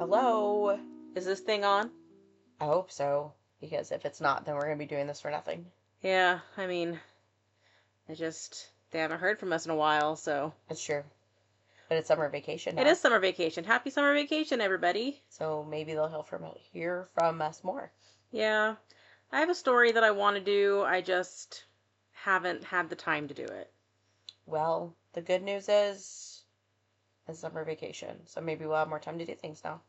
Hello? Is this thing on? I hope so, because if it's not, then we're going to be doing this for nothing. Yeah, they haven't heard from us in a while, so. It's true. But it's summer vacation It now. is summer vacation. Happy summer vacation, everybody. So maybe they'll hear from us more. Yeah, I have a story that I want to do. I just haven't had the time to do it. Well, the good news is it's summer vacation, so maybe we'll have more time to do things now.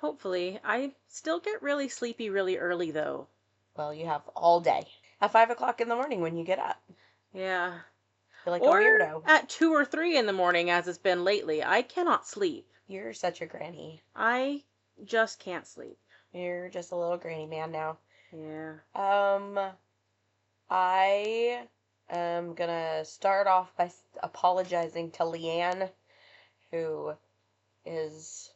Hopefully. I still get really sleepy really early, though. Well, you have all day. At 5 o'clock in the morning when you get up. Yeah. You're like Or a weirdo. at 2 or 3 in the morning, as it's been lately. I cannot sleep. You're such a granny. I just can't sleep. You're just a little granny man now. Yeah. I am gonna start off by apologizing to Leanne, who is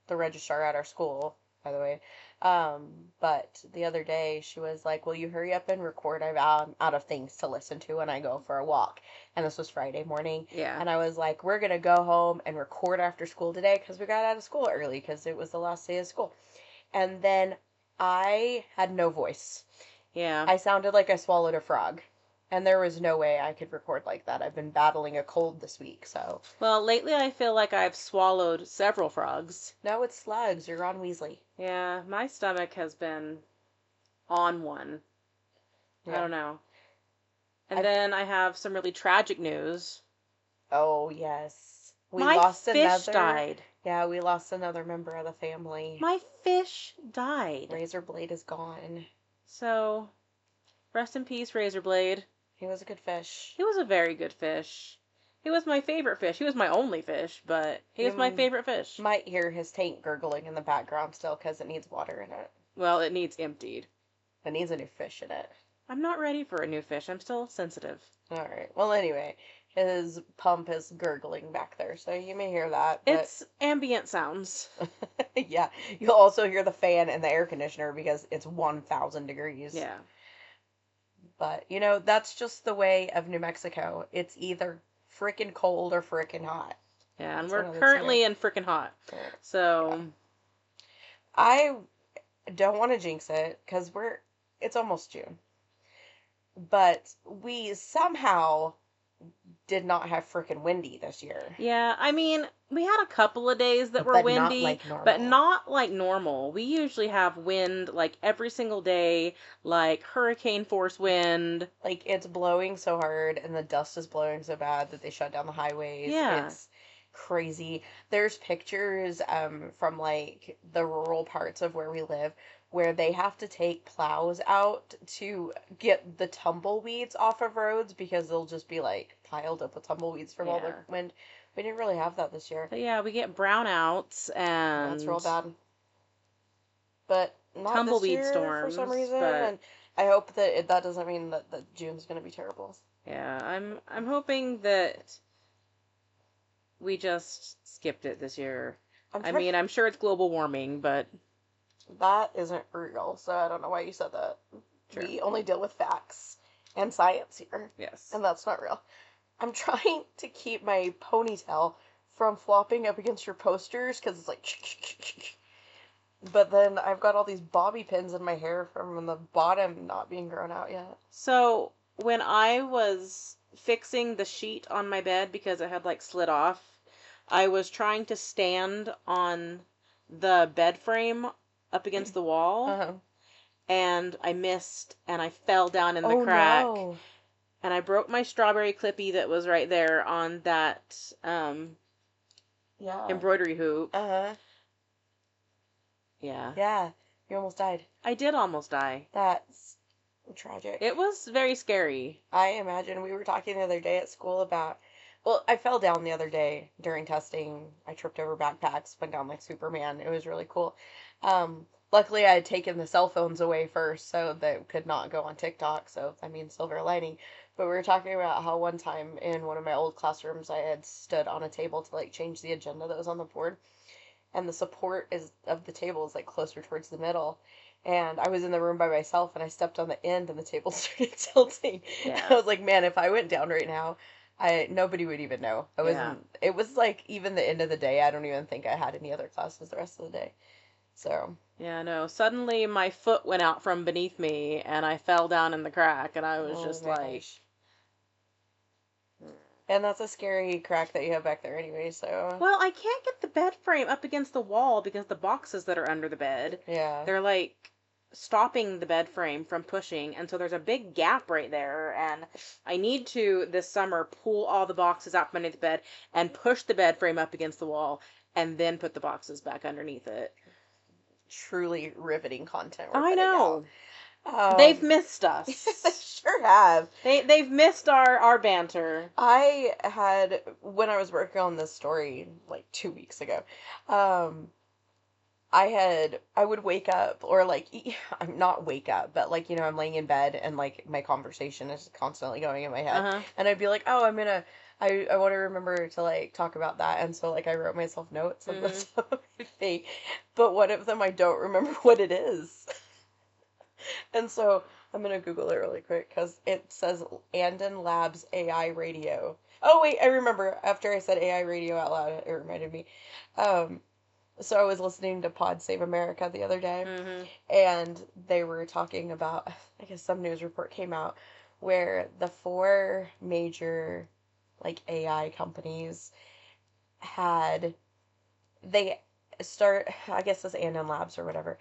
the registrar at our school, by the way. But the other day she was like, "Will you hurry up and record? I'm out of things to listen to when I go for a walk." And this was Friday morning. Yeah. And I was like, "We're gonna go home and record after school today because we got out of school early because it was the last day of school." And then I had no voice. Yeah. I sounded like I swallowed a frog. And there was no way I could record like that. I've been battling a cold this week, so. Well, lately I feel like I've swallowed several frogs. No, it's slugs. You're Ron Weasley. Yeah, my stomach has been on one. Yeah. I don't know. And then I have some really tragic news. Oh, yes. My fish died. Yeah, we lost another member of the family. My fish died. Razorblade is gone. So, rest in peace, Razorblade. He was a good fish. He was a very good fish. He was my favorite fish. He was my only fish, but he was my favorite fish. Might hear his tank gurgling in the background still because it needs water in it. Well, it needs emptied. It needs a new fish in it. I'm not ready for a new fish. I'm still sensitive. Alright. Well, anyway, his pump is gurgling back there, so you may hear that. But... It's ambient sounds. Yeah. You'll also hear the fan and the air conditioner because it's 1,000 degrees. Yeah. But, that's just the way of New Mexico. It's either frickin' cold or frickin' hot. Yeah, and we're currently in frickin' hot. So. Yeah. I don't want to jinx it because it's almost June. But we somehow did not have frickin' windy this year. Yeah, we had a couple of days that were windy, but not like normal. We usually have wind like every single day, like hurricane force wind. Like it's blowing so hard and the dust is blowing so bad that they shut down the highways. Yeah. It's crazy. There's pictures from like the rural parts of where we live where they have to take plows out to get the tumbleweeds off of roads because they'll just be like piled up with tumbleweeds from all the wind. We didn't really have that this year. But yeah, we get brownouts and that's real bad. But not tumbleweed this year storms for some reason. but... And I hope that that doesn't mean that June's going to be terrible. Yeah, I'm hoping that we just skipped it this year. I'm sure it's global warming, but that isn't real, so I don't know why you said that. True. We only deal with facts and science here. Yes. And that's not real. I'm trying to keep my ponytail from flopping up against your posters, because it's like... But then I've got all these bobby pins in my hair from the bottom not being grown out yet. So, when I was fixing the sheet on my bed, because it had, like, slid off, I was trying to stand on the bed frame up against the wall, and I missed, and I fell down in the crack, no. And I broke my strawberry clippy that was right there on that embroidery hoop. Yeah. Yeah, you almost died. I did almost die. That's tragic. It was very scary. I imagine. We were talking the other day at school about... Well, I fell down the other day during testing. I tripped over backpacks, went down like Superman. It was really cool. Luckily, I had taken the cell phones away first, so they could not go on TikTok. So, silver lining. But we were talking about how one time in one of my old classrooms, I had stood on a table to like change the agenda that was on the board. And the support of the table is like closer towards the middle. And I was in the room by myself, and I stepped on the end, and the table started tilting. Yeah. I was like, man, if I went down right now, nobody would even know. It was like even the end of the day. I don't even think I had any other classes the rest of the day. So, Yeah, no. Suddenly my foot went out from beneath me and I fell down in the crack and I was oh just my like, gosh. And that's a scary crack that you have back there anyway, so well, I can't get the bed frame up against the wall because the boxes that are under the bed, yeah. they're like stopping the bed frame from pushing, and so there's a big gap right there, and I need to this summer pull all the boxes out from underneath the bed and push the bed frame up against the wall and then put the boxes back underneath it. Truly riveting content we're I putting out. know. They've missed They us. sure have. They've missed our banter. I had, when I was working on this story like 2 weeks ago, um, I would wake up or like, I'm not wake up, but like, I'm laying in bed and like my conversation is constantly going in my head. Uh-huh. And I'd be like, oh, I want to remember to like talk about that. And so like I wrote myself notes of this thing, but one of them I don't remember what it is. And so I'm gonna Google it really quick because it says Andon Labs AI radio. Oh wait, I remember. After I said AI radio out loud, it reminded me. Um, so I was listening to Pod Save America the other day, and they were talking about, I guess some news report came out where the four major like AI companies had they start, I guess this Andon Labs or whatever,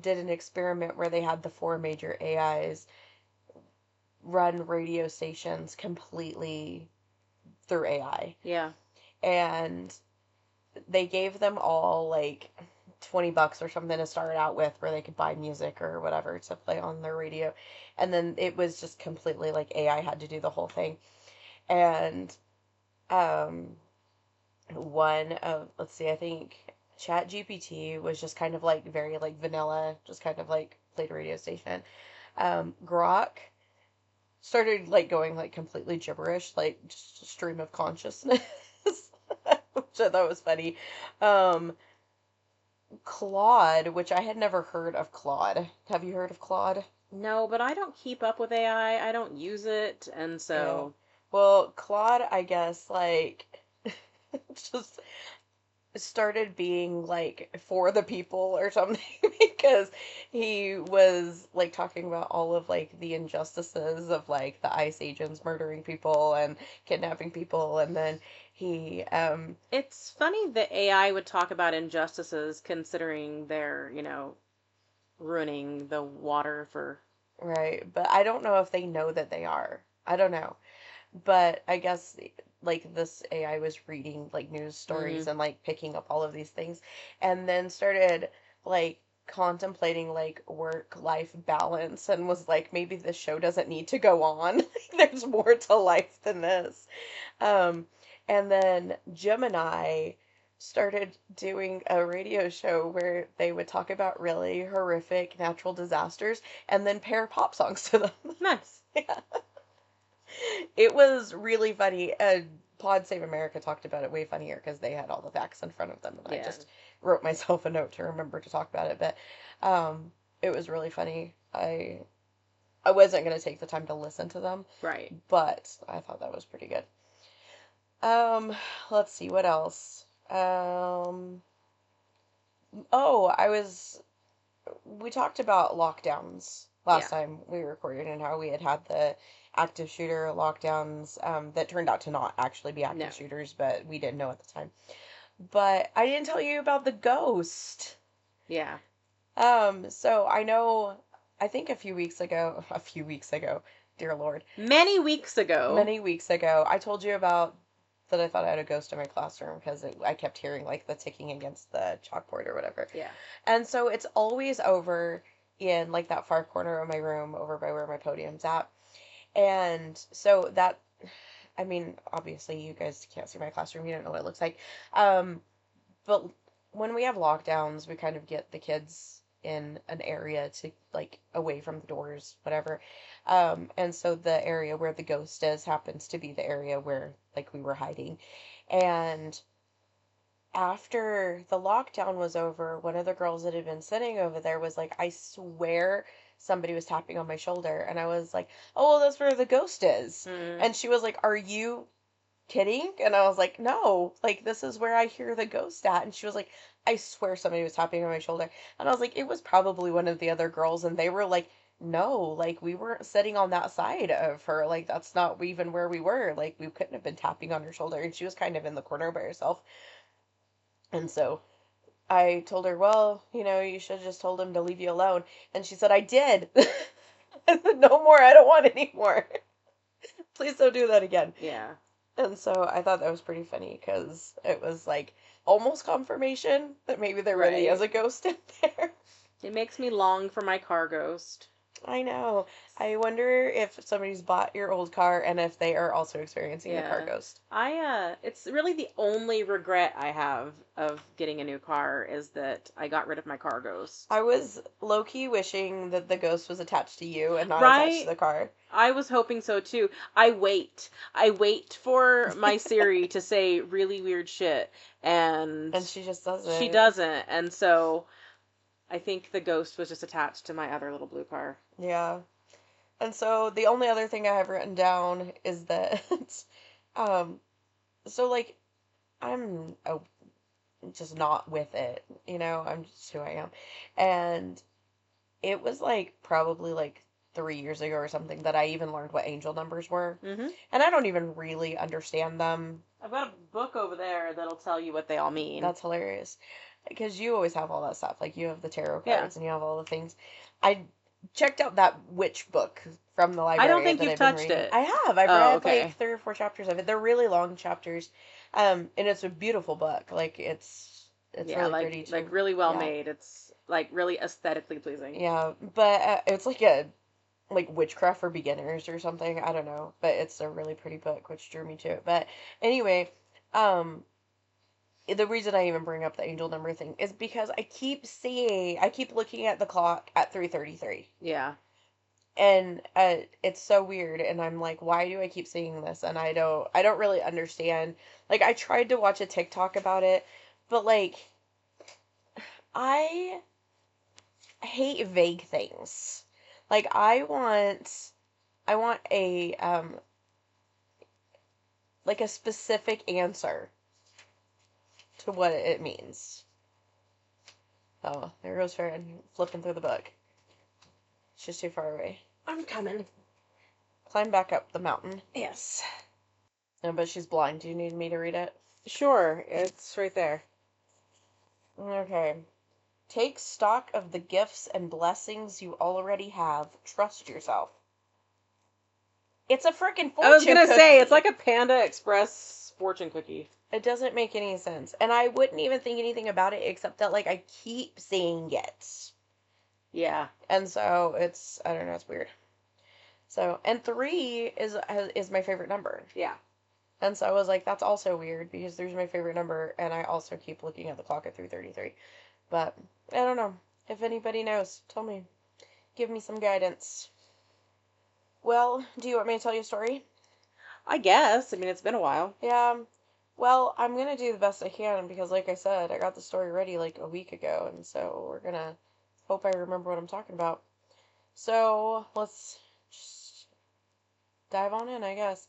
did an experiment where they had the four major AIs run radio stations completely through AI. Yeah. And they gave them all like $20 or something to start out with where they could buy music or whatever to play on their radio. And then it was just completely like AI had to do the whole thing. And um one of, let's see, I think Chat GPT was just kind of like very like vanilla, just kind of like played a radio station. Grok started like going like completely gibberish, like just a stream of consciousness, which I thought was funny. Um, Claude, which I had never heard of Claude. Have you heard of Claude? No, but I don't keep up with AI. I don't use it, and Yeah. so Well, Claude, I guess, like, just started being like for the people or something because he was like talking about all of like the injustices of like the ICE agents murdering people and kidnapping people, and then he it's funny that AI would talk about injustices considering they're, ruining the water for. right, but I don't know if they know that they are. I don't know. But I guess like this AI was reading like news stories Mm-hmm. and like picking up all of these things and then started like contemplating like work life balance and was like maybe this show doesn't need to go on. There's more to life than this. Um and then Gemini started doing a radio show where they would talk about really horrific natural disasters and then pair pop songs to them. Nice. Yeah. It was really funny. Pod Save America talked about it way funnier because they had all the facts in front of them, and I Yeah. just wrote myself a note to remember to talk about it. But it was really funny. I wasn't gonna take the time to listen to them, Right. but I thought that was pretty good. Um, let's see what else. Oh, we talked about lockdowns last Yeah. time we recorded and how we had the active shooter lockdowns that turned out to not actually be active No. shooters, but we didn't know at the time. But I didn't tell you about the ghost. Yeah. So I know, I think a few weeks ago, dear Lord, Many weeks ago. many weeks ago, I told you about that I thought I had a ghost in my classroom because I kept hearing like the ticking against the chalkboard or whatever. Yeah. And so it's always over in like that far corner of my room over by where my podium's at. And so that, I mean, obviously you guys can't see my classroom, you don't know what it looks like. But when we have lockdowns, we kind of get the kids in an area to like away from the doors, whatever. And so the area where the ghost is happens to be the area where like we were hiding. And after the lockdown was over, one of the girls that had been sitting over there was like, I swear somebody was tapping on my shoulder. And I was like, oh, well, that's where the ghost is. Mm. And she was like, are you kidding? And I was like, no, like, this is where I hear the ghost at. And she was like, I swear somebody was tapping on my shoulder. And I was like, it was probably one of the other girls. And they were like, no, like, we weren't sitting on that side of her. Like, that's not even where we were. Like, we couldn't have been tapping on her shoulder. And she was kind of in the corner by herself. And so I told her, well, you should have just told him to leave you alone. And she said, I did. I said, no more. I don't want any more. Please don't do that again. Yeah. And so I thought that was pretty funny because it was like almost confirmation that maybe there really Right. is a ghost in there. It makes me long for my car ghost. I know. I wonder if somebody's bought your old car and if they are also experiencing the car Yeah. ghost. It's really the only regret I have of getting a new car is that I got rid of my car ghost. I was low-key wishing that the ghost was attached to you and not attached to Right? the car. I was hoping so too. I wait for my Siri to say really weird shit, and And she just doesn't. she doesn't. And so I think the ghost was just attached to my other little blue car. Yeah. And so the only other thing I have written down is that, um, so like, I'm just not with it, I'm just who I am. And it was like probably like 3 years ago or something that I even learned what angel numbers were. Mm-hmm. And I don't even really understand them. I've got a book over there that'll tell you what they all mean. That's hilarious. Because you always have all that stuff. Like, you have the tarot cards Yeah. and you have all the things. I checked out that witch book from the library. I don't think that you've I've been touched reading. it. I have. I've Oh, read okay. like 3 or 4 chapters of it. They're really long chapters. And it's a beautiful book. Like, it's yeah, really like, pretty too. like really well Yeah. made. It's like really aesthetically pleasing. Yeah, but it's like a like witchcraft for beginners or something. I don't know, but it's a really pretty book, which drew me to it. But anyway, the reason I even bring up the angel number thing is because I keep looking at the clock at 3:33. Yeah. And it's so weird, and I'm like, why do I keep seeing this? And I don't really understand. Like, I tried to watch a TikTok about it, but like, I hate vague things. Like, I want a like a specific answer to what it means. Oh, there goes Farron flipping through the book. It's just too far away. I'm coming. Climb back up the mountain. Yes. No, but she's blind. Do you need me to read it? Sure, it's right there. Okay. Take stock of the gifts and blessings you already have. Trust yourself. It's a freaking fortune I was gonna cookie. say, it's like a Panda Express fortune cookie. It doesn't make any sense. And I wouldn't even think anything about it except that, like, I keep seeing it. Yeah. And so it's, I don't know, it's weird. So, and 3 is my favorite number. Yeah. And so I was like, that's also weird because 3's my favorite number, and I also keep looking at the clock at 3:33. But I don't know. If anybody knows, tell me. Give me some guidance. Well, do you want me to tell you a story? I guess. I mean, it's been a while. Yeah. Well, I'm gonna do the best I can because, like I said, I got the story ready like a week ago, and so we're gonna hope I remember what I'm talking about. So let's just dive on in, I guess.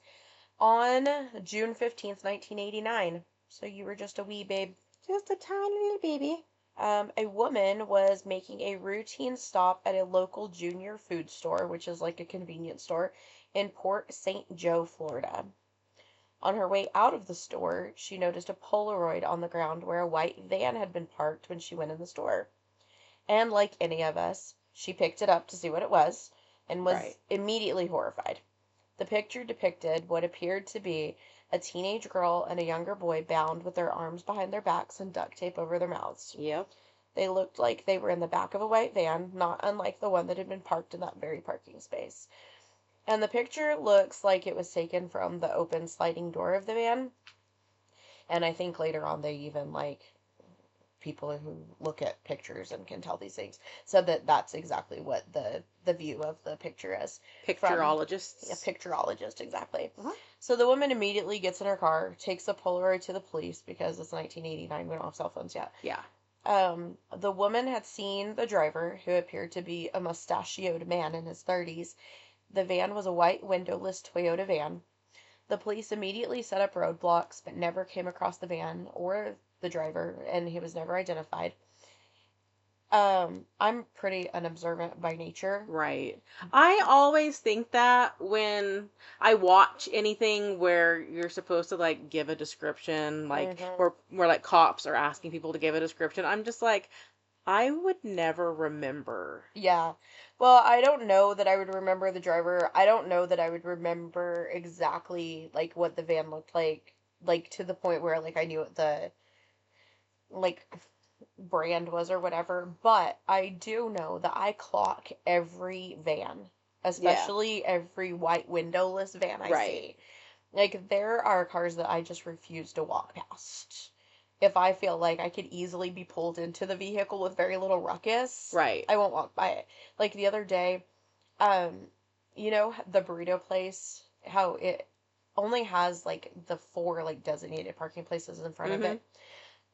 On June 15th, 1989, so you were just a wee babe. Just a tiny little baby. A woman was making a routine stop at a local junior food store, which is like a convenience store, in Port St. Joe, Florida. On her way out of the store, she noticed a Polaroid on the ground where a white van had been parked when she went in the store. And like any of us, she picked it up to see what it was and was Right. immediately horrified. The picture depicted what appeared to be a teenage girl and a younger boy bound with their arms behind their backs and duct tape over their mouths. Yep. They looked like they were in the back of a white van, not unlike the one that had been parked in that very parking space. And the picture looks like it was taken from the open sliding door of the van. And I think later on they even, like, people who look at pictures and can tell these things said that that's exactly what the view of the picture is. Picturologists. A picturologist, exactly. Uh-huh. So the woman immediately gets in her car, takes a Polaroid to the police because it's 1989, we don't have cell phones yet. Yeah. The woman had seen the driver, who appeared to be a mustachioed man in his 30s. The van was a white windowless Toyota van. The police immediately set up roadblocks, but never came across the van or the driver, and he was never identified. I'm pretty unobservant by nature. Right. I always think that when I watch anything where you're supposed to like give a description, like Hmm. where like cops are asking people to give a description, I'm just like, I would never remember. Yeah. Well, I don't know that I would remember the driver. I don't know that I would remember exactly like what the van looked like to the point where like I knew what the like brand was or whatever, but I do know that I clock every van, Yeah. especially every white windowless van I Right. see. Like, there are cars that I just refuse to walk past. If I feel like I could easily be pulled into the vehicle with very little ruckus, Right. I won't walk by it. Like the other day, um, you know, the burrito place, how it only has like the four like designated parking places in front of Mm-hmm. it.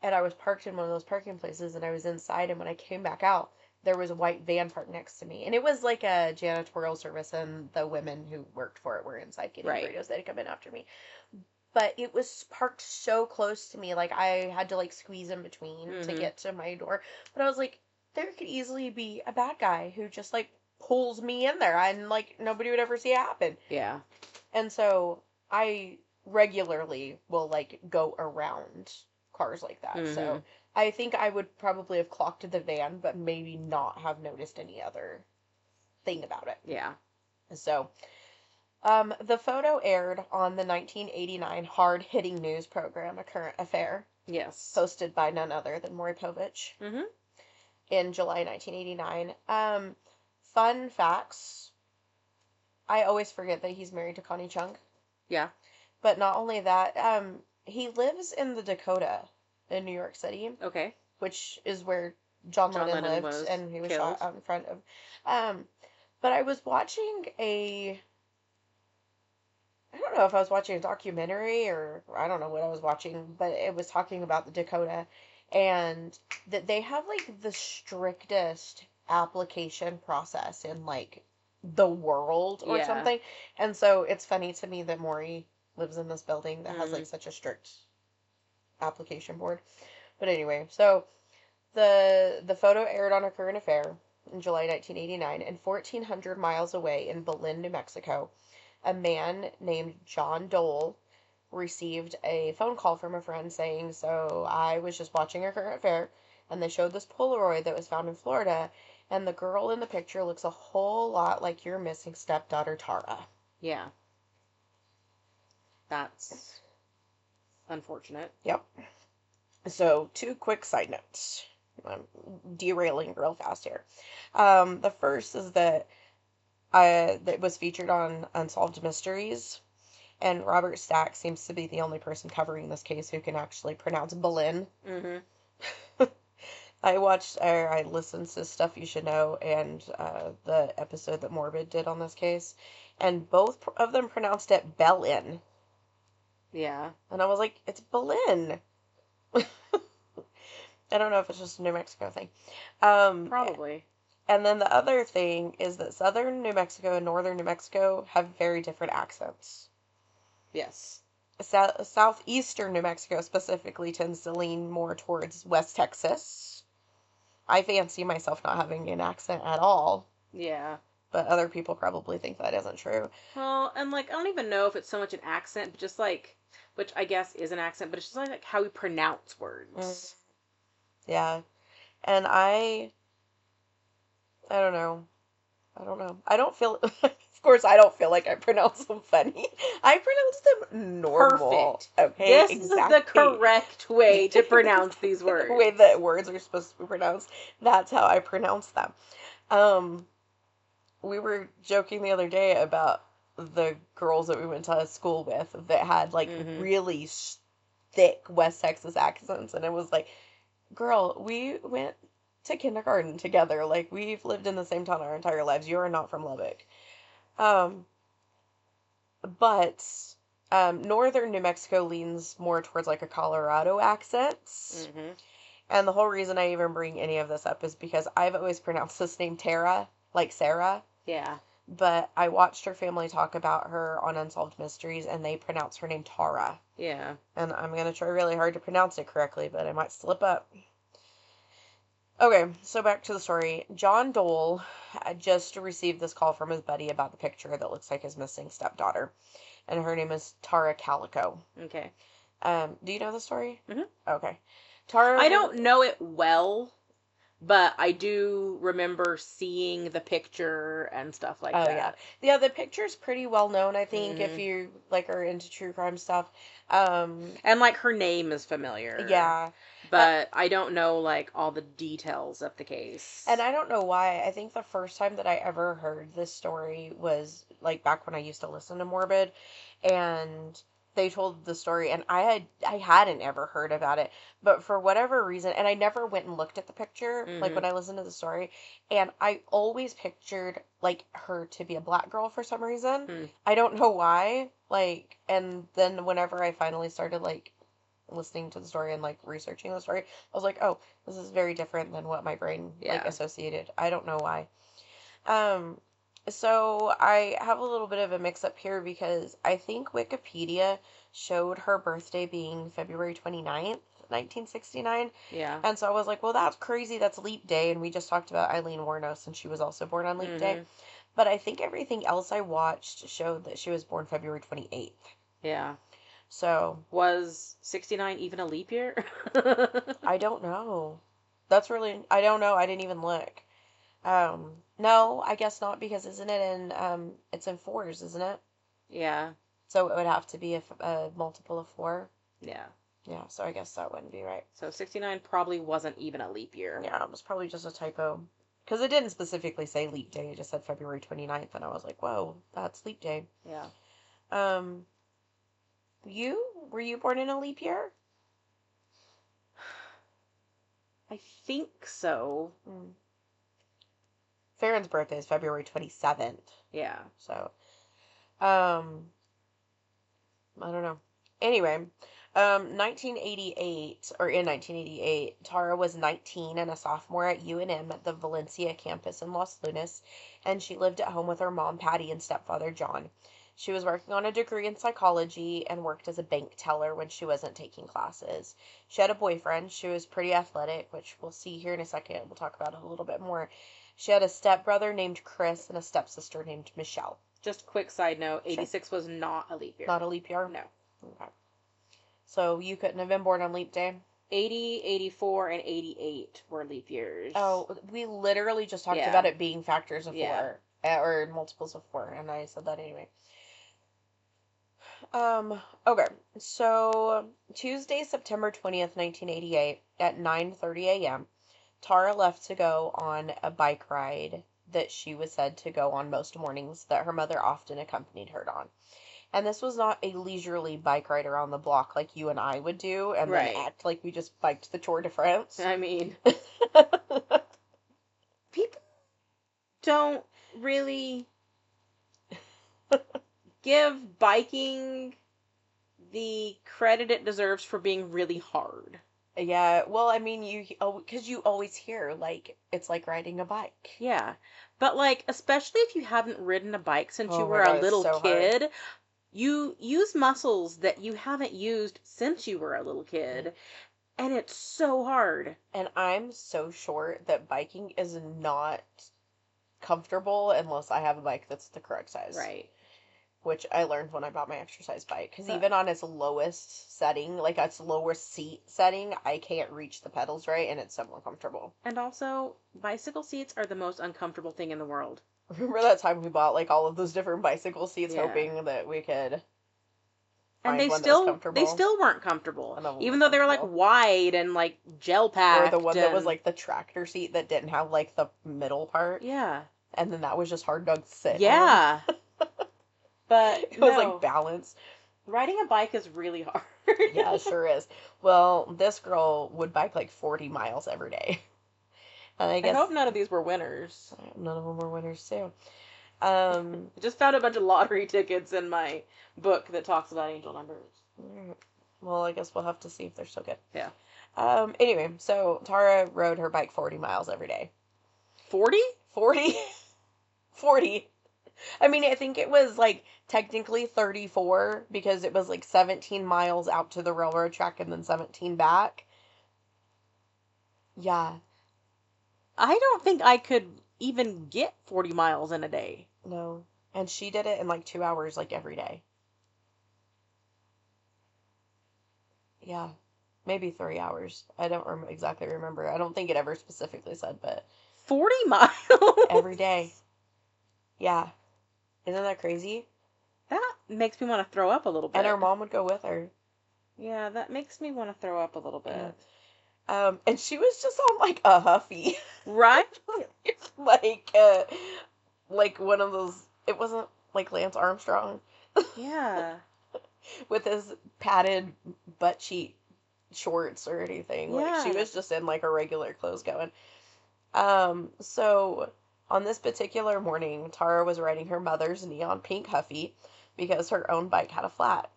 And I was parked in one of those parking places and I was inside, and when I came back out, there was a white van parked next to me. And it was like a janitorial service, and the women who worked for it were inside getting Right. burritos. They had to come in after me. But it was parked so close to me, like I had to like squeeze in between to Mm-hmm. get to my door. But I was like, there could easily be a bad guy who just like pulls me in there and like nobody would ever see it happen. Yeah. And so I regularly will like go around cars like that. Mm-hmm. So I think I would probably have clocked the van, but maybe not have noticed any other thing about it. Yeah. So, the photo aired on the 1989 hard-hitting news program, A Current Affair, Yes. hosted by none other than Maury Povich Mm-hmm. in July 1989. Fun facts. I always forget that he's married to Connie Chung. Yeah. But not only that, he lives in the Dakota in New York City, Okay. which is where John John Lennon Lennon lived, was and he was killed. shot out in front of. Um, but I was watching I don't know if I was watching a documentary or I don't know what I was watching, but it was talking about the Dakota and that they have like the strictest application process in like the world or Yeah. something. And so it's funny to me that Maury lives in this building that has Mm-hmm. like such a strict application board. But anyway, so the photo aired on A Current Affair in July 1989, and 1,400 miles away in Belen, New Mexico, a man named John Dole received a phone call from a friend saying, "So I was just watching A Current Affair, and they showed this Polaroid that was found in Florida, and the girl in the picture looks a whole lot like your missing stepdaughter, Tara." Yeah. That's unfortunate. Yep. So, two quick side notes. I'm derailing real fast here. The first is that was featured on Unsolved Mysteries, and Robert Stack seems to be the only person covering this case who can actually pronounce Belen. Mm-hmm. I listened to Stuff You Should Know and the episode that Morbid did on this case, and both of them pronounced it Belen. Yeah. And I was like, it's Belen. I don't know if it's just a New Mexico thing. Probably. And then the other thing is that southern New Mexico and northern New Mexico have very different accents. Yes. Southeastern New Mexico specifically tends to lean more towards West Texas. I fancy myself not having an accent at all, Yeah. but other people probably think that isn't true. Well, and like I don't even know if it's so much an accent, but just like, which I guess is an accent, but it's just like how we pronounce Mm, words. yeah. And I don't know. I don't know. I don't feel, of course, I don't feel like I pronounce them funny. I pronounce them normal. Perfect. Okay, This exactly. is the correct way to pronounce these The words. way that words are supposed to be pronounced. That's how I pronounce them. Um, we were joking the other day about the girls that we went to school with that had like Mm-hmm. really thick West Texas accents, and it was like, girl, we went to kindergarten together. Like, we've lived in the same town our entire lives. You are not from Lubbock. Um, but northern New Mexico leans more towards like a Colorado accent. Mm-hmm. And the whole reason I even bring any of this up is because I've always pronounced this name Tara, like Sarah. Yeah. but I watched her family talk about her on Unsolved Mysteries, and they pronounce her name Tara. Yeah. And I'm going to try really hard to pronounce it correctly, but I might slip up. Okay, so back to the story. John Dole just received this call from his buddy about the picture that looks like his missing stepdaughter, and her name is Tara Calico. Okay. Do you know the story? Mm-hmm. Okay. Tara. I don't know it well, but I do remember seeing the picture and stuff like that. Oh, yeah. Yeah, the picture's pretty well known, I think, if you, like, are into true crime stuff. And, like, her name is familiar. Yeah. But I don't know, like, all the details of the case. And I don't know why. I think the first time that I ever heard this story was, like, back when I used to listen to Morbid, and they told the story, and I hadn't ever heard about it, but for whatever reason, and I never went and looked at the picture, like, when I listened to the story, and I always pictured, like, her to be a black girl for some reason. I don't know why, like, and then whenever I finally started, like, listening to the story and, like, researching the story, I was like, oh, this is very different than what my brain, like, associated. I don't know why. So I have a little bit of a mix-up here because I think Wikipedia showed her birthday being February 29th, 1969. Yeah. And so I was like, well, that's crazy. That's leap day. And we just talked about Eileen Wuornos, and she was also born on leap day. But I think everything else I watched showed that she was born February 28th. Yeah. So. Was 69 even a leap year? I don't know. That's really, I don't know. I didn't even look. No, I guess not, because isn't it in, it's in fours, isn't it? Yeah. So it would have to be a multiple of 4. Yeah. Yeah, so I guess that wouldn't be right. So 69 probably wasn't even a leap year. Yeah, it was probably just a typo. Because it didn't specifically say leap day, it just said February 29th, and I was like, whoa, that's leap day. Yeah. Were you born in a leap year? I think so. Farron's birthday is February 27th. Yeah. So, I don't know. Anyway, 1988, Tara was 19 and a sophomore at UNM at the Valencia campus in Los Lunas, and she lived at home with her mom, Patty, and stepfather, John. She was working on a degree in psychology and worked as a bank teller when she wasn't taking classes. She had a boyfriend. She was pretty athletic, which we'll see here in a second. We'll talk about it a little bit more. She had a stepbrother named Chris and a stepsister named Michelle. Just a quick side note, 86 was not a leap year. Not a leap year? No. Okay. So you couldn't have been born on leap day? 80, 84, and 88 were leap years. Oh, we literally just talked about it being factors of 4. Or multiples of 4, and I said that anyway. Okay, so Tuesday, September 20th, 1988, at 9:30 a.m., Tara left to go on a bike ride that she was said to go on most mornings that her mother often accompanied her on. And this was not a leisurely bike ride around the block like you and I would do and then act like we just biked the Tour de France. I mean, people don't really give biking the credit it deserves for being really hard. Yeah, well, I mean, because you always hear, like, it's like riding a bike. Yeah, but, like, especially if you haven't ridden a bike since you were a little kid, hard. You use muscles that you haven't used since you were a little kid, and it's so hard. And I'm so short that biking is not comfortable unless I have a bike that's the correct size. Right. Which I learned when I bought my exercise bike. Because even on its lowest setting, like its lowest seat setting, I can't reach the pedals right, and it's so uncomfortable. And also, bicycle seats are the most uncomfortable thing in the world. Remember that time we bought, like, all of those different bicycle seats, hoping that we could and they still weren't comfortable. Even though they were, like, wide and, like, gel-packed. Or the one that was, like, the tractor seat that didn't have, like, the middle part. Yeah. And then that was just hard to sit on. But it was like balance. Riding a bike is really hard. Yeah, it sure is. Well, this girl would bike like 40 miles every day. And I hope none of these were winners. None of them were winners too. I just found a bunch of lottery tickets in my book that talks about angel numbers. Well, I guess we'll have to see if they're still good. Yeah. Anyway, so Tara rode her bike 40 miles every day. 40? 40? 40. I mean, I think it was like technically 34 because it was like 17 miles out to the railroad track and then 17 back. Yeah, I don't think I could even get 40 miles in a day. no. And she did it in like 2 hours, like every day. Yeah, maybe 3 hours. I don't exactly remember. I don't think it ever specifically said, but 40 miles? every day. Yeah. Isn't that crazy? That makes me want to throw up a little bit. And her mom would go with her. Yeah, that makes me want to throw up a little bit. Yeah. And she was just on like a huffy. Right? like like one of those, it wasn't like Lance Armstrong Yeah. with his padded butt cheek shorts or anything. Like she Yeah. was just in like her regular clothes going. So on this particular morning, Tara was riding her mother's neon pink Huffy because her own bike had a flat.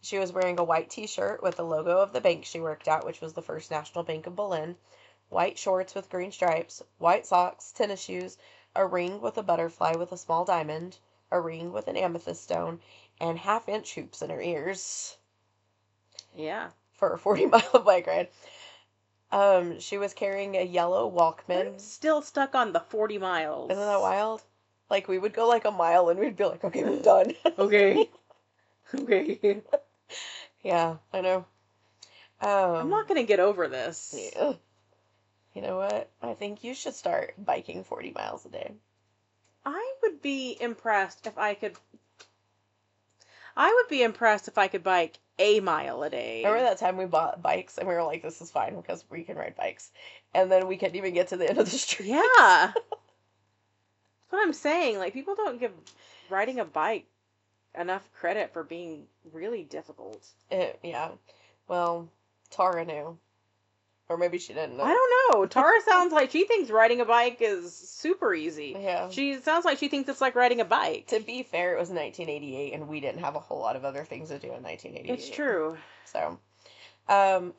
She was wearing a white t-shirt with the logo of the bank she worked at, which was the First National Bank of Belen, white shorts with green stripes, white socks, tennis shoes, a ring with a butterfly with a small diamond, a ring with an amethyst stone, and half-inch hoops in her ears Yeah. for a 40-mile bike ride. She was carrying a yellow Walkman. I'm still stuck on the 40 miles. Isn't that wild? Like, we would go like a mile and we'd be like, okay, we're done. Okay. Okay. Yeah, I know. I'm not going to get over this. Yeah. You know what? I think you should start biking 40 miles a day. I would be impressed if I could. I would be impressed if I could bike a mile a day. Remember that time we bought bikes and we were like, this is fine because we can ride bikes. And then we couldn't even get to the end of the street. Yeah. That's what I'm saying. Like, people don't give riding a bike enough credit for being really difficult. Yeah. Well, Tara knew. Or maybe she didn't know. I don't know. Tara sounds like she thinks riding a bike is super easy. Yeah. She sounds like she thinks it's like riding a bike. To be fair, it was 1988 and we didn't have a whole lot of other things to do in 1988. It's true. So,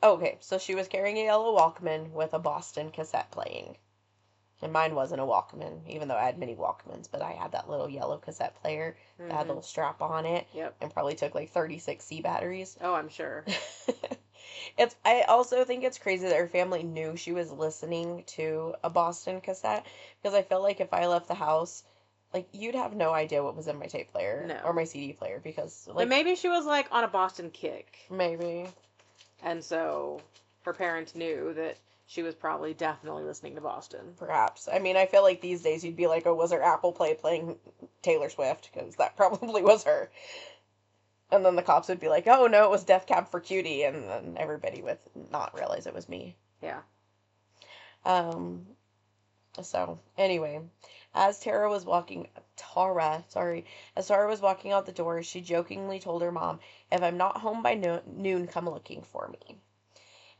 okay. So she was carrying a yellow Walkman with a Boston cassette playing. And mine wasn't a Walkman, even though I had many Walkmans, but I had that little yellow cassette player that had a little strap on it. Yep. And probably took like 36 C batteries. Oh, I'm sure. I also think it's crazy that her family knew she was listening to a Boston cassette, because I feel like if I left the house, like, you'd have no idea what was in my tape player. No. Or my CD player, because like, But maybe she was like on a Boston kick. maybe. And so her parents knew that she was probably definitely listening to Boston. Perhaps. I mean, I feel like these days you'd be like, oh, was her Apple Play playing Taylor Swift? Because that probably was her. And then the cops would be like, oh, no, it was Death Cab for Cutie. And then everybody would not realize it was me. Yeah. So, anyway, as Tara was walking out the door, she jokingly told her mom, if I'm not home by noon, come looking for me.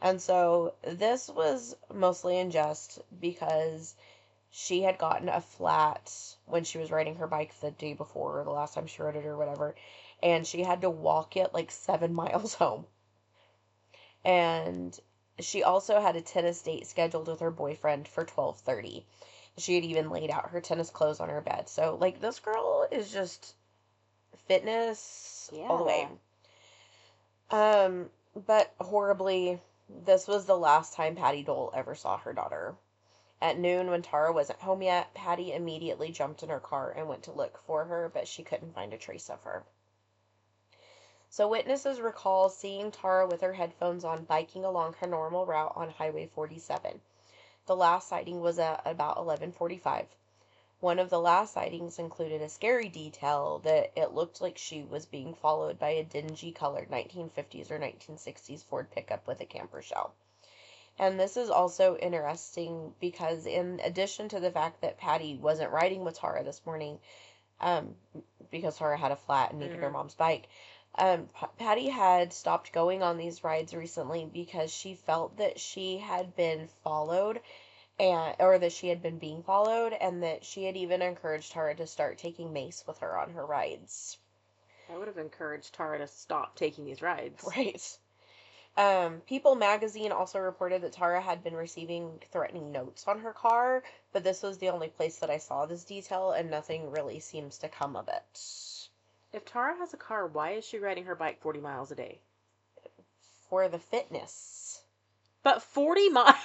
And so this was mostly in jest because she had gotten a flat when she was riding her bike the day before, or the last time she rode it or whatever, and she had to walk it like 7 miles home. And she also had a tennis date scheduled with her boyfriend for 12:30. She had even laid out her tennis clothes on her bed. So, like, this girl is just fitness all the way. But horribly, this was the last time Patty Dole ever saw her daughter. At noon, when Tara wasn't home yet, Patty immediately jumped in her car and went to look for her, but she couldn't find a trace of her. So witnesses recall seeing Tara with her headphones on biking along her normal route on Highway 47. The last sighting was at about 11:45. One of the last sightings included a scary detail that it looked like she was being followed by a dingy colored 1950s or 1960s Ford pickup with a camper shell. And this is also interesting because in addition to the fact that Patty wasn't riding with Tara this morning, because Tara had a flat and needed her mom's bike, Patty had stopped going on these rides recently because she felt that she had been followed, or that she had been being followed, and that she had even encouraged Tara to start taking Mace with her on her rides. I would have encouraged Tara to stop taking these rides. Right. People magazine also reported that Tara had been receiving threatening notes on her car, but this was the only place that I saw this detail, and nothing really seems to come of it. If Tara has a car, why is she riding her bike 40 miles a day? For the fitness. But 40 miles?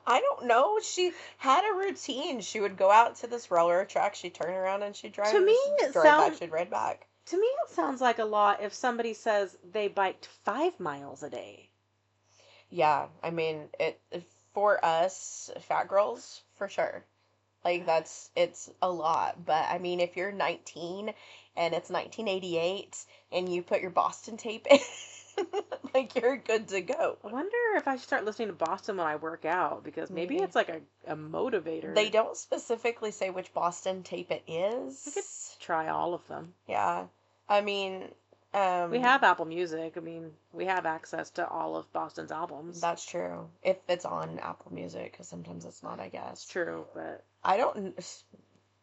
I don't know. She had a routine. She would go out to this railroad track, she'd turn around and she'd drive, To me, it drive back, sounds she'd ride back. to me it sounds like a lot if somebody says they biked 5 miles a day. Yeah, I mean, it for us fat girls, for sure. Like it's a lot, but I mean, if you're 19 and it's 1988 and you put your Boston tape in, like you're good to go. I wonder if I should start listening to Boston when I work out, because maybe it's like a motivator. They don't specifically say which Boston tape it I could is. try all of them. Yeah. I mean, We have Apple Music. I mean, we have access to all of Boston's albums. that's true. If it's on Apple Music, because sometimes it's not, I guess. It's true, but I don't.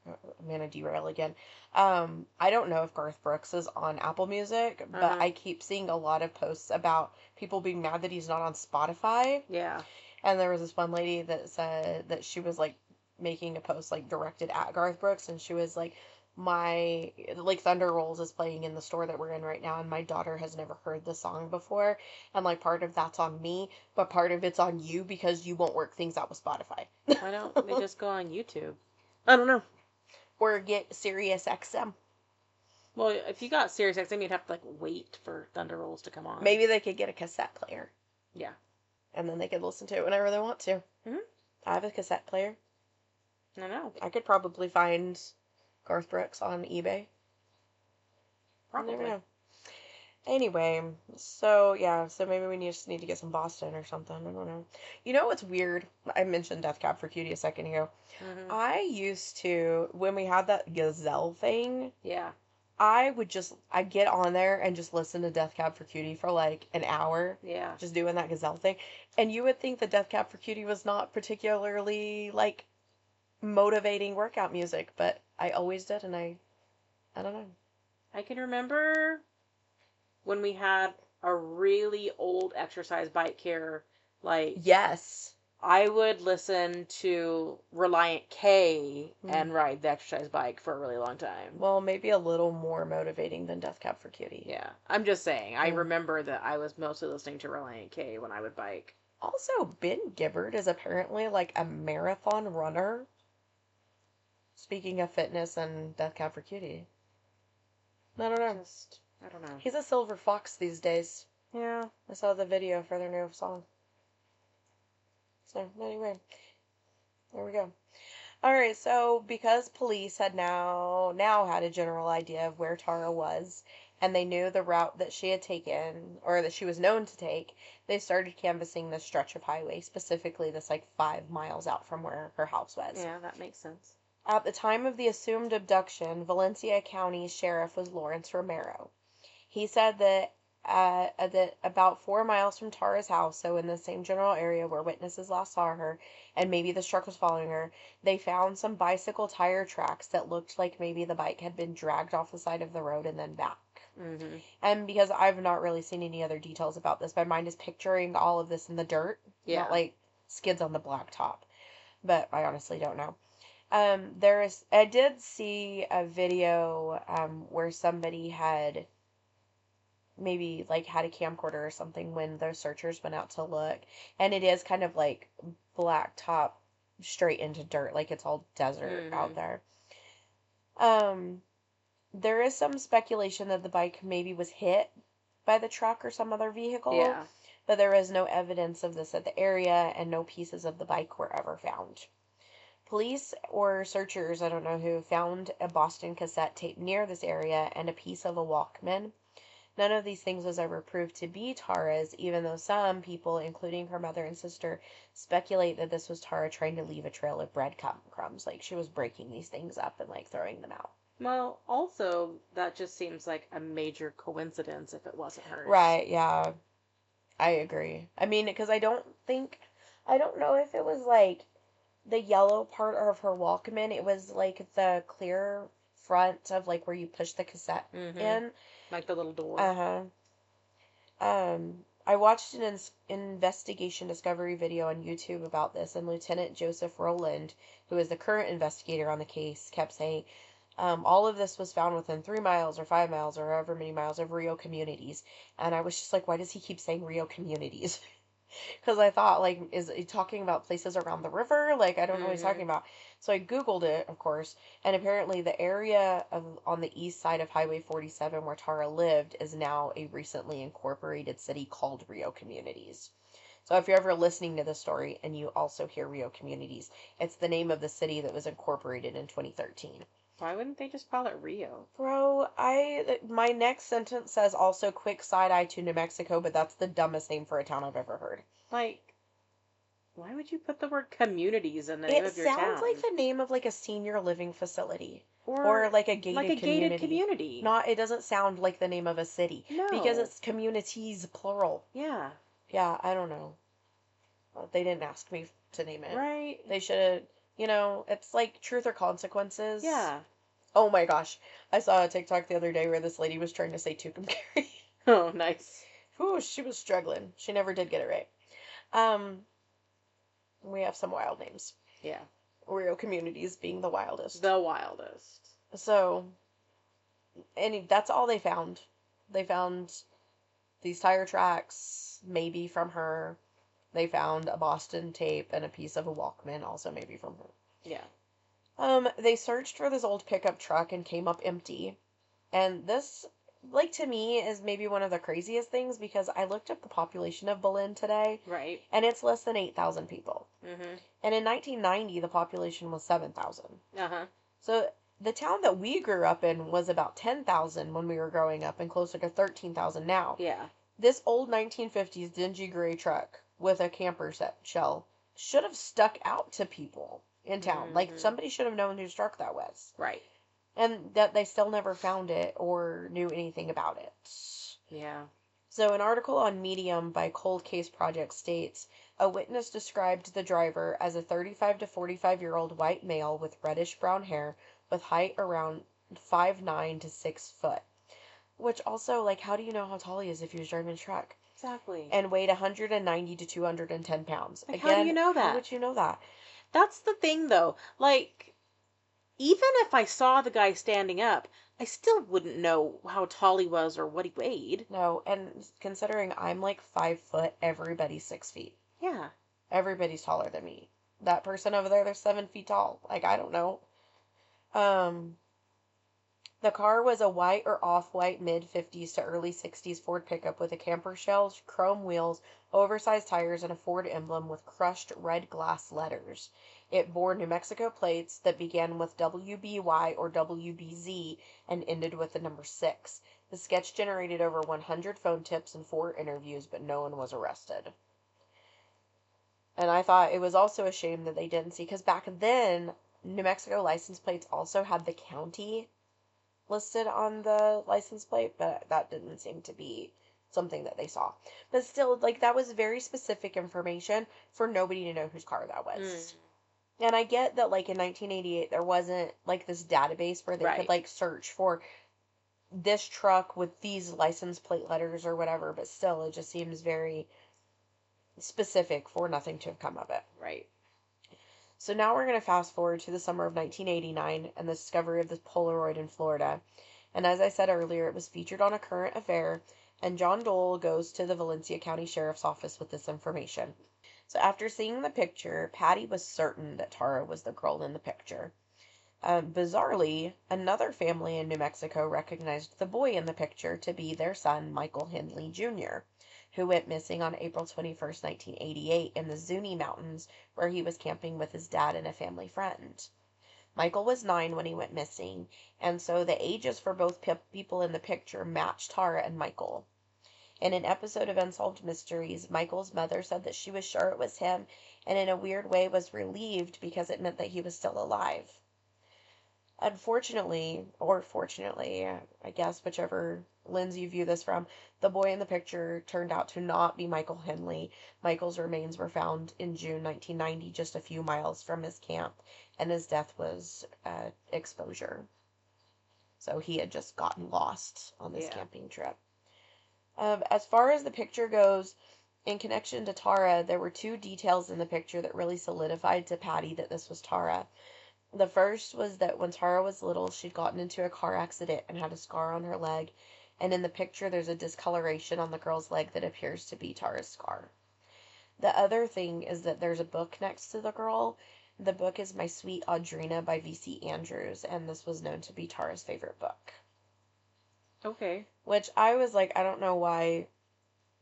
I'm gonna derail again. I don't know if Garth Brooks is on Apple Music, but I keep seeing a lot of posts about people being mad that he's not on Spotify. yeah. And there was this one lady that said that she was like making a post like directed at Garth Brooks, and she was like, my like Thunder Rolls is playing in the store that we're in right now, and my daughter has never heard the song before, and like part of that's on me, but part of it's on you because you won't work things out with Spotify. Why don't they just go on YouTube? I don't know. Or get Sirius XM. Well, if you got Sirius XM, you'd have to like wait for Thunder Rolls to come on. Maybe they could get a cassette player. Yeah. And then they could listen to it whenever they want to. Mhm. I have a cassette player. I know. I could probably find Garth Brooks on eBay. Probably. You never know. Anyway, so yeah, so maybe we just need to get some Boston or something. I don't know. You know what's weird? I mentioned Death Cab for Cutie a second ago. Mhm. I used to, when we had that Gazelle thing, Yeah. I'd get on there and just listen to Death Cab for Cutie for like an hour, Yeah. just doing that Gazelle thing. And you would think that Death Cab for Cutie was not particularly like motivating workout music, but I always did, and I don't know. I can remember when we had a really old exercise bike here, like Yes. I would listen to Reliant K and ride the exercise bike for a really long time. Well, maybe a little more motivating than Death Cab for Cutie. Yeah. I'm just saying, I remember that I was mostly listening to Reliant K when I would bike. Also, Ben Gibbard is apparently like a marathon runner. Speaking of fitness and Death Cab for Cutie. I don't know. I don't know. He's a silver fox these days. Yeah. I saw the video for their new song. So, anyway. There we go. Alright, so because police had now had a general idea of where Tara was, and they knew the route that she had taken, or that she was known to take, they started canvassing this stretch of highway, specifically this like 5 miles out from where her house was. Yeah, that makes sense. At the time of the assumed abduction, Valencia County Sheriff was Lawrence Romero. He said that that about 4 miles from Tara's house, so in the same general area where witnesses last saw her, and maybe this truck was following her, they found some bicycle tire tracks that looked like maybe the bike had been dragged off the side of the road and then back. Mm-hmm. And because I've not really seen any other details about this, my mind is picturing all of this in the dirt, not like skids on the blacktop. But I honestly don't know. I did see a video where somebody had maybe like had a camcorder or something when the searchers went out to look, and it is kind of like blacktop straight into dirt, like it's all desert out there. There is some speculation that the bike maybe was hit by the truck or some other vehicle, but there is no evidence of this at the area, and no pieces of the bike were ever found. Police or searchers, I don't know who, found a Boston cassette tape near this area and a piece of a Walkman. None of these things was ever proved to be Tara's, even though some people, including her mother and sister, speculate that this was Tara trying to leave a trail of breadcrumbs, like she was breaking these things up and like throwing them out. Well, also, that just seems like a major coincidence if it wasn't hers. Right, yeah. I agree. I mean, because I don't know if it was like the yellow part of her Walkman. It was like the clear front of like where you push the cassette Mm-hmm. in. Like the little door. Uh-huh. I watched an investigation discovery video on YouTube about this, and Lieutenant Joseph Rowland, who is the current investigator on the case, kept saying, all of this was found within 3 miles or 5 miles or however many miles of Rio communities. And I was just like, why does he keep saying Rio communities? Because I thought, like, is he talking about places around the river? Like, I don't know what he's Mm-hmm. talking about. So I Googled it, of course, and apparently the area on the east side of Highway 47 where Tara lived is now a recently incorporated city called Rio Communities. So if you're ever listening to this story and you also hear Rio Communities, it's the name of the city that was incorporated in 2013. Why wouldn't they just call it Rio? Bro, my next sentence says also quick side eye to New Mexico, but that's the dumbest name for a town I've ever heard. Like, why would you put the word communities in the name of your town? It sounds like the name of like a senior living facility Or like a gated community. Not, it doesn't sound like the name of a city. No. Because it's communities plural. Yeah. Yeah, I don't know. Well, they didn't ask me to name it. Right. They should have, it's like truth or consequences. Yeah. Oh my gosh. I saw a TikTok the other day where this lady was trying to say Tucumcari. Oh, nice. Ooh, she was struggling. She never did get it right. We have some wild names. Yeah. Rio Communities being the wildest. The wildest. So, that's all they found. They found these tire tracks, maybe from her. They found a Boston tape and a piece of a Walkman, also maybe from her. Yeah. They searched for this old pickup truck and came up empty. And this, like, to me, is maybe one of the craziest things because I looked up the population of Belen today. Right. And it's less than 8,000 people. Mm-hmm. And in 1990, the population was 7,000. Uh-huh. So the town that we grew up in was about 10,000 when we were growing up and closer to 13,000 now. Yeah. This old 1950s dingy gray truck with a camper shell should have stuck out to people in town. Mm-hmm. Like, somebody should have known whose truck that was. Right. And that they still never found it or knew anything about it. Yeah. So an article on Medium by Cold Case Project states, a witness described the driver as a 35 to 45-year-old white male with reddish-brown hair with height around 5'9" to 6 foot. Which also, like, how do you know how tall he is if he was driving a truck? Exactly. And weighed 190 to 210 pounds. Like, Again, how do you know that? How would you know that? That's the thing, though. Like, even if I saw the guy standing up, I still wouldn't know how tall he was or what he weighed. No, and considering I'm like 5 foot, everybody's 6 feet. Yeah. Everybody's taller than me. That person over there, they're 7 feet tall. Like, I don't know. The car was a white or off-white mid-50s to early 60s Ford pickup with a camper shell, chrome wheels, oversized tires, and a Ford emblem with crushed red glass letters. It bore New Mexico plates that began with WBY or WBZ and ended with the number 6. The sketch generated over 100 phone tips and 4 interviews, but no one was arrested. And I thought it was also a shame that they didn't see, because back then, New Mexico license plates also had the county listed on the license plate, but that didn't seem to be something that they saw. But still, like, that was very specific information for nobody to know whose car that was. And I get that, like, in 1988, there wasn't, like, this database where they could, like, search for this truck with these license plate letters or whatever, but still, it just seems very specific for nothing to have come of it. Right. So now we're going to fast forward to the summer of 1989 and the discovery of the Polaroid in Florida. And as I said earlier, it was featured on A Current Affair, and John Dole goes to the Valencia County Sheriff's Office with this information. So after seeing the picture, Patty was certain that Tara was the girl in the picture. Bizarrely, another family in New Mexico recognized the boy in the picture to be their son, Michael Henley Jr., who went missing on April 21st, 1988 in the Zuni Mountains, where he was camping with his dad and a family friend. Michael was 9 when he went missing, and so the ages for both people in the picture matched Tara and Michael. In an episode of Unsolved Mysteries, Michael's mother said that she was sure it was him, and in a weird way was relieved because it meant that he was still alive. Unfortunately, or fortunately, I guess, whichever lens you view this from, the boy in the picture turned out to not be Michael Henley. Michael's remains were found in June 1990, just a few miles from his camp, and his death was exposure. So he had just gotten lost on this Yeah. camping trip. As far as the picture goes, in connection to Tara, there were two details in the picture that really solidified to Patty that this was Tara. The first was that when Tara was little, she'd gotten into a car accident and had a scar on her leg, and in the picture there's a discoloration on the girl's leg that appears to be Tara's scar. The other thing is that there's a book next to the girl. The book is My Sweet Audrina by V.C. Andrews, and this was known to be Tara's favorite book. Okay. Which I was like, I don't know why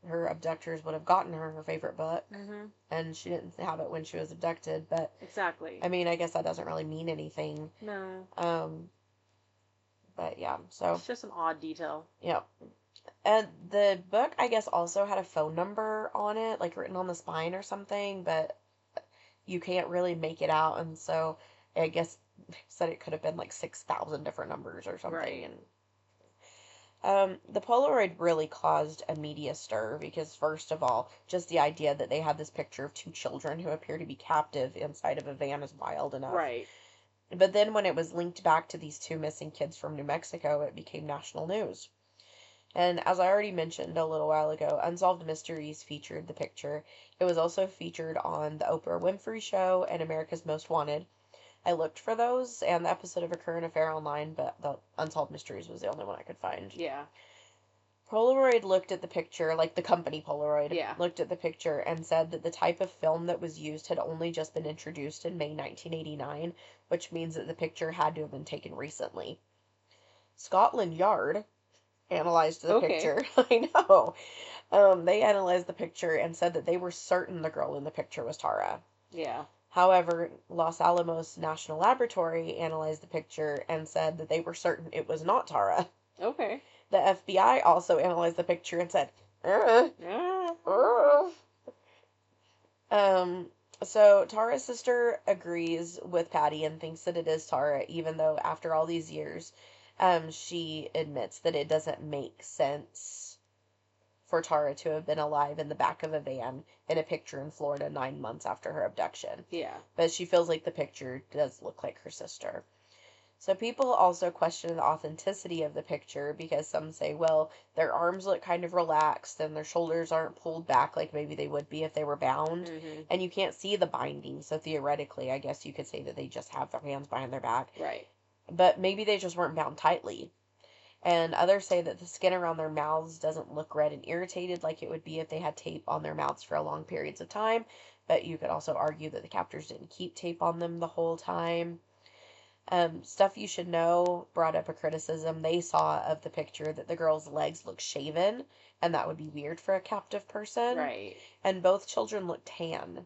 her abductors would have gotten her favorite book, and she didn't have it when she was abducted, but Exactly. I mean, I guess that doesn't really mean anything. No. But yeah, so. It's just an odd detail. Yeah. And the book, I guess, also had a phone number on it, like written on the spine or something, but you can't really make it out, and so I guess said it could have been like 6,000 different numbers or something. Right. And the Polaroid really caused a media stir because, first of all, just the idea that they had this picture of two children who appear to be captive inside of a van is wild enough. Right. But then when it was linked back to these two missing kids from New Mexico, it became national news. And as I already mentioned a little while ago, Unsolved Mysteries featured the picture. It was also featured on the Oprah Winfrey Show and America's Most Wanted. I looked for those and the episode of A Current Affair online, but the Unsolved Mysteries was the only one I could find. Yeah. Polaroid looked at the picture, like the company Polaroid, Yeah. looked at the picture and said that the type of film that was used had only just been introduced in May 1989, which means that the picture had to have been taken recently. Scotland Yard analyzed the picture. I know. They analyzed the picture and said that they were certain the girl in the picture was Tara. Yeah. However, Los Alamos National Laboratory analyzed the picture and said that they were certain it was not Tara. Okay. The FBI also analyzed the picture and said, So Tara's sister agrees with Patty and thinks that it is Tara, even though after all these years, she admits that it doesn't make sense for Tara to have been alive in the back of a van in a picture in Florida 9 months after her abduction. Yeah. But she feels like the picture does look like her sister. So people also question the authenticity of the picture because some say, well, their arms look kind of relaxed and their shoulders aren't pulled back like maybe they would be if they were bound. And you can't see the binding, so theoretically, I guess you could say that they just have their hands behind their back. Right. But maybe they just weren't bound tightly. And others say that the skin around their mouths doesn't look red and irritated like it would be if they had tape on their mouths for long periods of time. But you could also argue that the captors didn't keep tape on them the whole time. Stuff You Should Know brought up a criticism they saw of the picture that the girl's legs look shaven, and that would be weird for a captive person. Right. And both children look tan.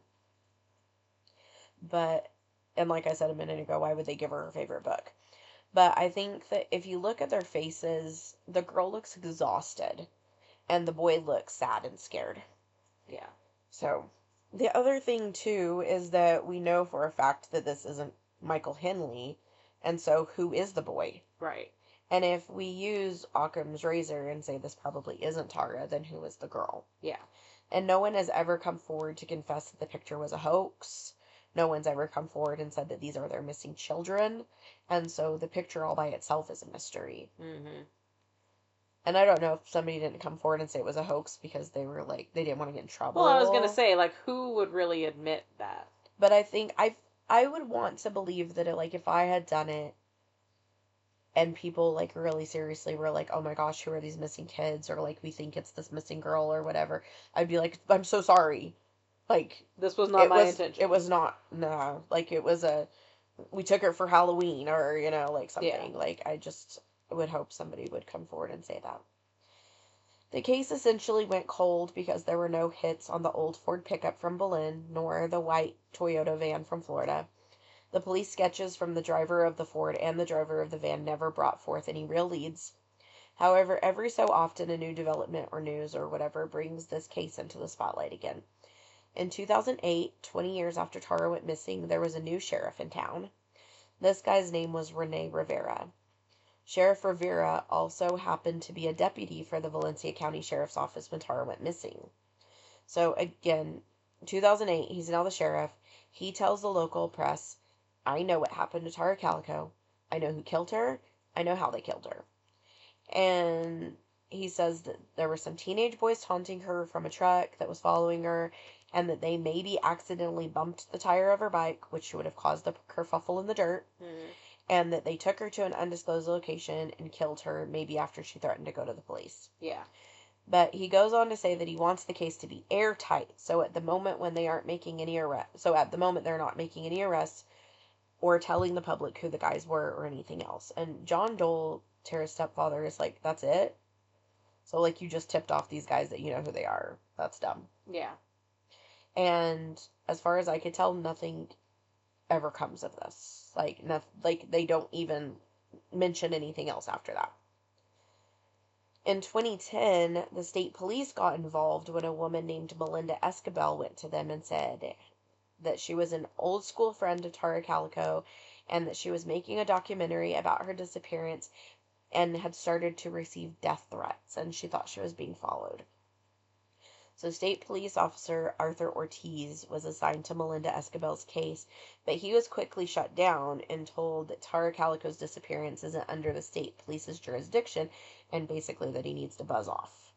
But, and like I said a minute ago, why would they give her her favorite book? But I think that if you look at their faces, the girl looks exhausted, and the boy looks sad and scared. Yeah. So, the other thing, too, is that we know for a fact that this isn't Michael Henley, and so who is the boy? Right. And if we use Occam's razor and say this probably isn't Tara, then who is the girl? Yeah. And no one has ever come forward to confess that the picture was a hoax. No one's ever come forward and said that these are their missing children. And so the picture all by itself is a mystery. And I don't know if somebody didn't come forward and say it was a hoax because they were like, they didn't want to get in trouble. Well, I was going to say, like, who would really admit that? But I think I would want to believe that like if I had done it and people like really seriously were like, oh my gosh, who are these missing kids? Or like, we think it's this missing girl or whatever. I'd be like, I'm so sorry. Like, this was not my intention. It was not, no. Like, it was we took her for Halloween or, you know, like something. Yeah. Like, I just would hope somebody would come forward and say that. The case essentially went cold because there were no hits on the old Ford pickup from Belen, nor the white Toyota van from Florida. The police sketches from the driver of the Ford and the driver of the van never brought forth any real leads. However, every so often a new development or news or whatever brings this case into the spotlight again. In 2008, 20 years after Tara went missing, there was a new sheriff in town. This guy's name was Rene Rivera. Sheriff Rivera also happened to be a deputy for the Valencia County Sheriff's Office when Tara went missing. So again, 2008, he's now the sheriff. He tells the local press, I know what happened to Tara Calico. I know who killed her, I know how they killed her. And he says that there were some teenage boys taunting her from a truck that was following her, and that they maybe accidentally bumped the tire of her bike, which would have caused a kerfuffle in the dirt, Mm-hmm. and that they took her to an undisclosed location and killed her, maybe after she threatened to go to the police. Yeah. But he goes on to say that he wants the case to be airtight, so at the moment they're not making any arrests or telling the public who the guys were or anything else. And John Dole, Tara's stepfather, is like, that's it? So, like, you just tipped off these guys that you know who they are. That's dumb. Yeah. And as far as I could tell, nothing ever comes of this. Like, they don't even mention anything else after that. In 2010, the state police got involved when a woman named Melinda Escabel went to them and said that she was an old school friend of Tara Calico and that she was making a documentary about her disappearance and had started to receive death threats, and she thought she was being followed. So state police officer Arthur Ortiz was assigned to Melinda Escabel's case, but he was quickly shut down and told that Tara Calico's disappearance isn't under the state police's jurisdiction, and basically that he needs to buzz off.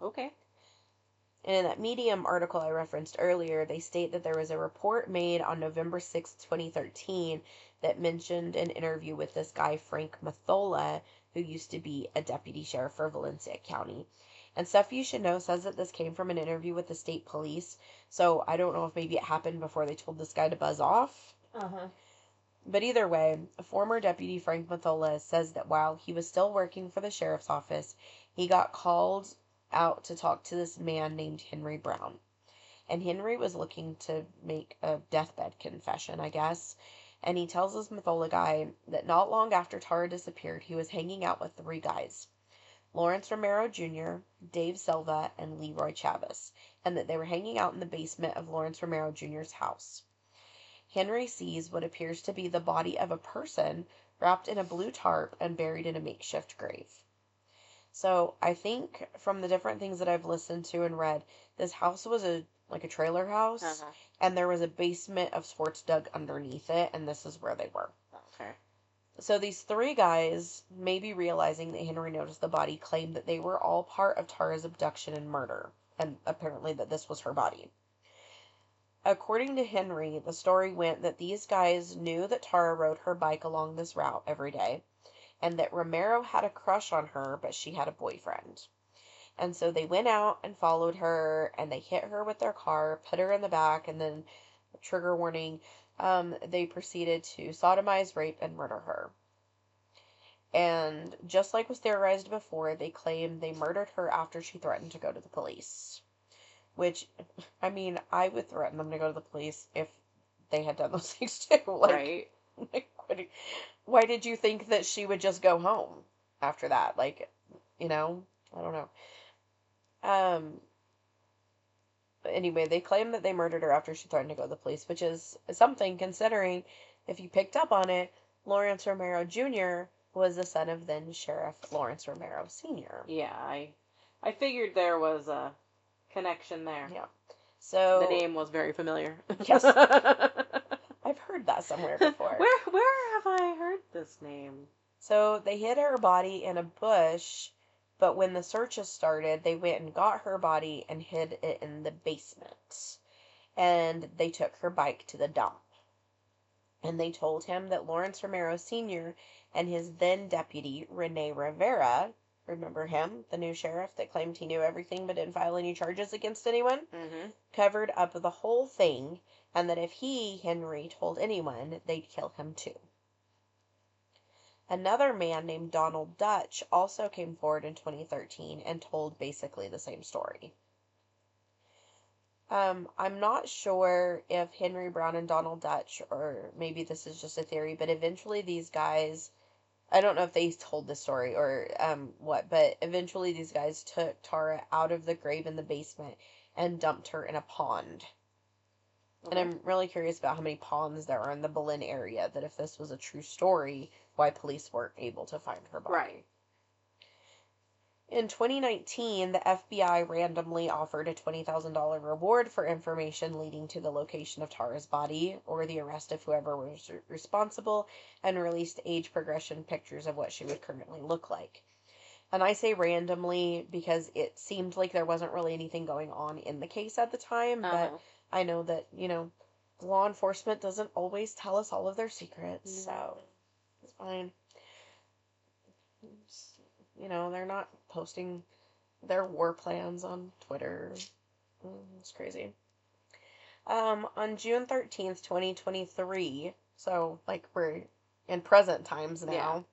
Okay. And in that Medium article I referenced earlier, they state that there was a report made on November 6, 2013, that mentioned an interview with this guy, Frank Mathola, who used to be a deputy sheriff for Valencia County. And Stuff You Should Know says that this came from an interview with the state police, so I don't know if maybe it happened before they told this guy to buzz off. Uh-huh. But either way, former deputy Frank Mathola says that while he was still working for the sheriff's office, he got called out to talk to this man named Henry Brown. And Henry was looking to make a deathbed confession, I guess. And he tells this Mathola guy that not long after Tara disappeared, he was hanging out with 3 guys. Lawrence Romero Jr., Dave Silva, and Leroy Chavez, and that they were hanging out in the basement of Lawrence Romero Jr.'s house. Henry sees what appears to be the body of a person wrapped in a blue tarp and buried in a makeshift grave. So I think from the different things that I've listened to and read, this house was a trailer house, Uh-huh. and there was a basement of sorts dug underneath it, and this is where they were. Okay. So these 3 guys, maybe realizing that Henry noticed the body, claimed that they were all part of Tara's abduction and murder, and apparently that this was her body. According to Henry, the story went that these guys knew that Tara rode her bike along this route every day, and that Romero had a crush on her, but she had a boyfriend. And so they went out and followed her, and they hit her with their car, put her in the back, and then, trigger warning, they proceeded to sodomize, rape, and murder her. And just like was theorized before, they claim they murdered her after she threatened to go to the police. Which, I mean, I would threaten them to go to the police if they had done those things too. Right. Why did you think that she would just go home after that? I don't know. But anyway, they claim that they murdered her after she threatened to go to the police, which is something considering, if you picked up on it, Lawrence Romero Jr. was the son of then Sheriff Lawrence Romero Sr. Yeah, I figured there was a connection there. Yeah. So the name was very familiar. Yes. I've heard that somewhere before. Where have I heard this name? So they hid her body in a bush, but when the searches started, they went and got her body and hid it in the basement. And they took her bike to the dump. And they told him that Lawrence Romero Sr. and his then deputy, Rene Rivera, remember him, the new sheriff that claimed he knew everything but didn't file any charges against anyone, covered up the whole thing, and that if he, Henry, told anyone, they'd kill him too. Another man named Donald Dutch also came forward in 2013 and told basically the same story. I'm not sure if Henry Brown and Donald Dutch, or maybe this is just a theory, but eventually these guys, I don't know if they told the story or what, but eventually these guys took Tara out of the grave in the basement and dumped her in a pond. Okay. And I'm really curious about how many ponds there are in the Belen area, that if this was a true story, why police weren't able to find her body. Right. In 2019, the FBI randomly offered a $20,000 reward for information leading to the location of Tara's body or the arrest of whoever was responsible, and released age progression pictures of what she would currently look like. And I say randomly because it seemed like there wasn't really anything going on in the case at the time, but I know that, law enforcement doesn't always tell us all of their secrets, so it's fine. They're not posting their war plans on Twitter. It's crazy. On June 13th, 2023, so, we're in present times now,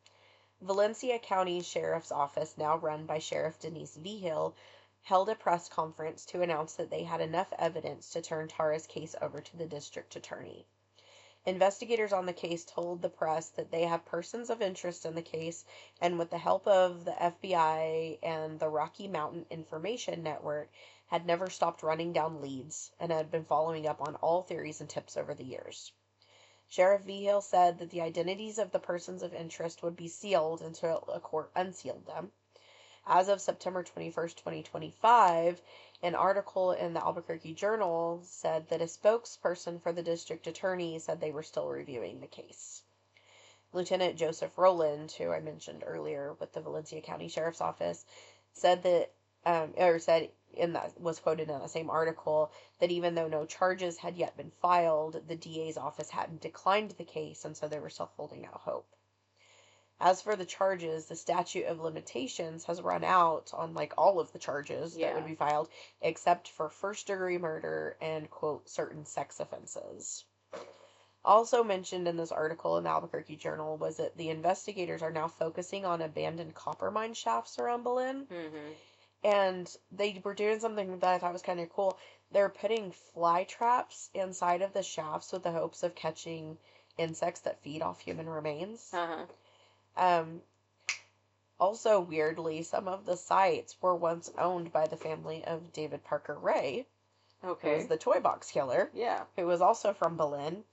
Valencia County Sheriff's Office, now run by Sheriff Denise Vigil, held a press conference to announce that they had enough evidence to turn Tara's case over to the district attorney. Investigators on the case told the press that they have persons of interest in the case, and with the help of the FBI and the Rocky Mountain Information Network, had never stopped running down leads and had been following up on all theories and tips over the years. Sheriff Vigil said that the identities of the persons of interest would be sealed until a court unsealed them. As of September 21st, 2025, an article in the Albuquerque Journal said that a spokesperson for the district attorney said they were still reviewing the case. Lieutenant Joseph Rowland, who I mentioned earlier with the Valencia County Sheriff's Office, said that, was quoted in the same article, that even though no charges had yet been filed, the DA's office hadn't declined the case, and so they were still holding out hope. As for the charges, the statute of limitations has run out on, all of the charges that would be filed, except for first-degree murder and, quote, certain sex offenses. Also mentioned in this article in the Albuquerque Journal was that the investigators are now focusing on abandoned copper mine shafts around Belen. And they were doing something that I thought was kind of cool. They're putting fly traps inside of the shafts with the hopes of catching insects that feed off human remains. Also, weirdly, some of the sites were once owned by the family of David Parker Ray, who was the toy box killer, who was also from Belen.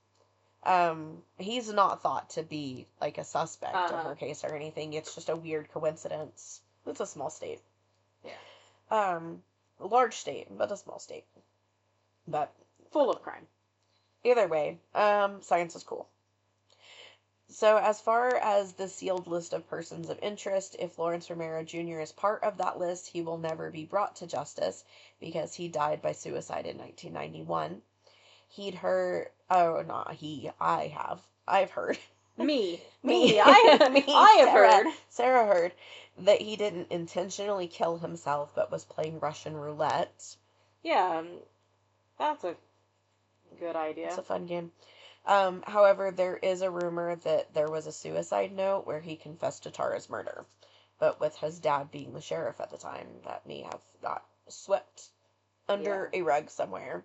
He's not thought to be, a suspect in her case or anything. It's just a weird coincidence. It's a small state. A large state, but a small state. But full of crime. Either way, science is cool. So as far as the sealed list of persons of interest, if Lawrence Romero Jr. is part of that list, he will never be brought to justice because he died by suicide in 1991. I've heard. I have heard. Sarah heard that he didn't intentionally kill himself, but was playing Russian roulette. Yeah, that's a good idea. It's a fun game. However, there is a rumor that there was a suicide note where he confessed to Tara's murder. But with his dad being the sheriff at the time, that may have got swept under a rug somewhere.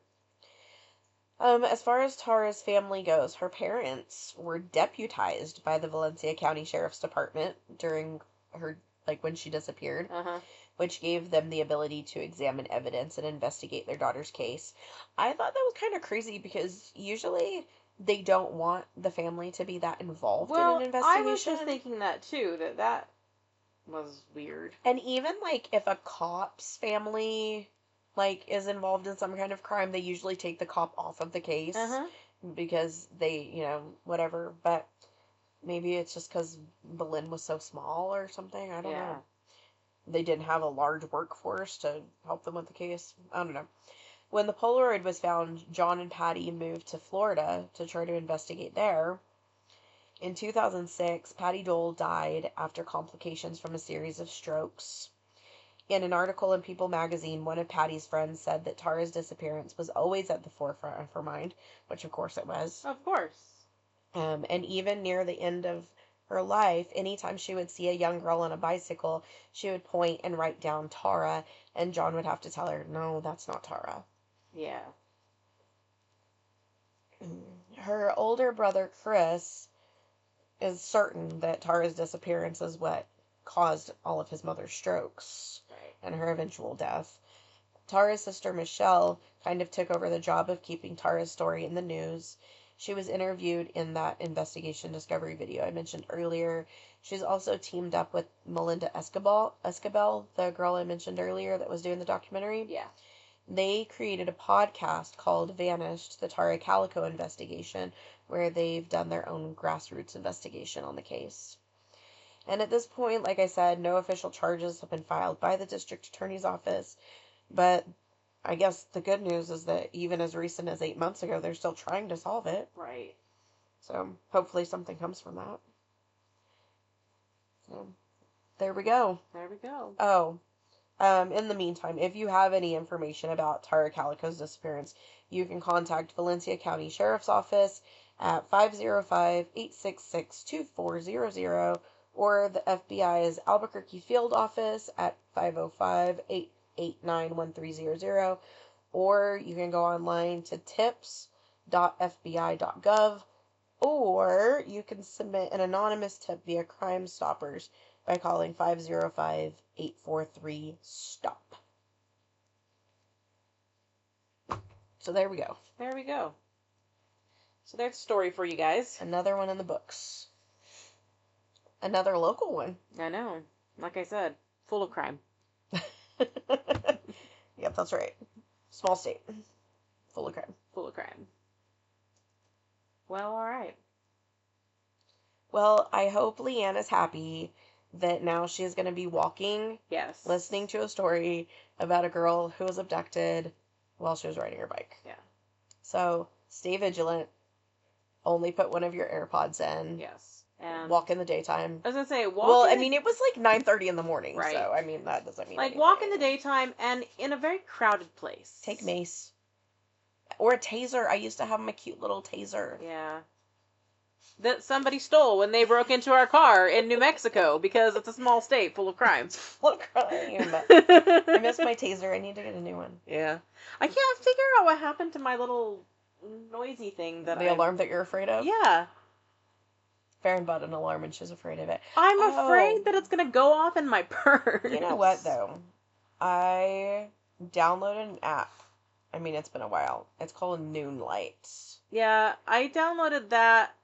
As far as Tara's family goes, her parents were deputized by the Valencia County Sheriff's Department during her, when she disappeared, which gave them the ability to examine evidence and investigate their daughter's case. I thought that was kind of crazy because usually they don't want the family to be that involved in an investigation. I was just thinking that too, that was weird. And even, if a cop's family, is involved in some kind of crime, they usually take the cop off of the case because they, whatever. But maybe it's just because Belen was so small or something. I don't know. They didn't have a large workforce to help them with the case. I don't know. When the Polaroid was found, John and Patty moved to Florida to try to investigate there. In 2006, Patty Dole died after complications from a series of strokes. In an article in People magazine, one of Patty's friends said that Tara's disappearance was always at the forefront of her mind, which of course it was. Of course. And even near the end of her life, anytime she would see a young girl on a bicycle, she would point and write down Tara, and John would have to tell her, no, that's not Tara. Yeah. Her older brother, Chris, is certain that Tara's disappearance is what caused all of his mother's strokes and her eventual death. Tara's sister, Michelle, kind of took over the job of keeping Tara's story in the news. She was interviewed in that investigation discovery video I mentioned earlier. She's also teamed up with Melinda Escabel, the girl I mentioned earlier that was doing the documentary. Yeah. They created a podcast called Vanished, the Tara Calico investigation, where they've done their own grassroots investigation on the case. And at this point, like I said, no official charges have been filed by the district attorney's office, but I guess the good news is that even as recent as 8 months ago, they're still trying to solve it. Right. So hopefully something comes from that. So there we go. There we go. Oh, in the meantime, if you have any information about Tara Calico's disappearance, you can contact Valencia County Sheriff's Office at 505-866-2400 or the FBI's Albuquerque Field Office at 505-889-1300, or you can go online to tips.fbi.gov, or you can submit an anonymous tip via Crime Stoppers by calling 505-843-STOP. So there we go. There we go. So there's a story for you guys. Another one in the books. Another local one. I know. Like I said, full of crime. Yep, that's right. Small state. Full of crime. Full of crime. Well, alright. Well, I hope Leanne is happy that now she is going to be walking, Yes. listening to a story about a girl who was abducted while she was riding her bike. Yeah. So, stay vigilant. Only put one of your AirPods in. Yes. And Walk in the daytime. I was going to say, walk Well, in I the- mean, it was like 9:30 in the morning, Right. so, I mean, that doesn't mean like, anything. walk in the daytime and in a very crowded place. Take mace. Or a taser. I used to have my cute little taser. Yeah. That somebody stole when they broke into our car in New Mexico because it's a small state full of crime. Full of crime. I miss my taser. I need to get a new one. Yeah. I can't figure out what happened to my little noisy thing that The alarm that you're afraid of? Yeah. Farron bought an alarm and she's afraid of it. I'm Oh. afraid that it's going to go off in my purse. You know what, though? I downloaded an app. I mean, it's been a while. It's called Noonlight. Yeah, I downloaded that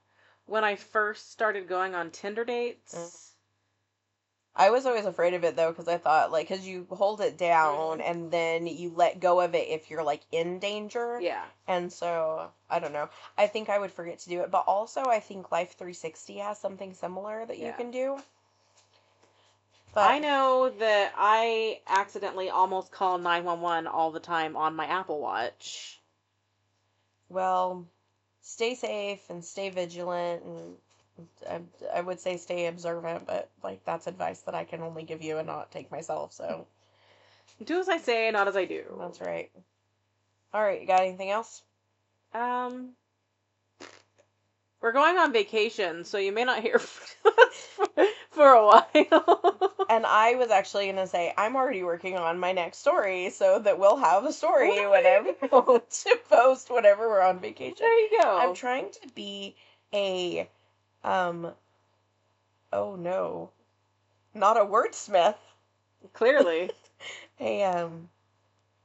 when I first started going on Tinder dates. I was always afraid of it, though, because I thought, like, because you hold it down and then you let go of it if you're, like, in danger. Yeah. And so, I don't know. I think I would forget to do it. But also, I think Life 360 has something similar that you Yeah. can do. But I know that I accidentally almost call 911 all the time on my Apple Watch. well, stay safe and stay vigilant, and I would say stay observant, but, like, that's advice that I can only give you and not take myself, so Do as I say, not as I do. that's right. Alright, you got anything else? We're going on vacation, so you may not hear from us for a while. And I was actually going to say, I'm already working on my next story, so that we'll have a story whenever to post whenever we're on vacation. There you go. I'm trying to be a, oh no, not a wordsmith, Clearly.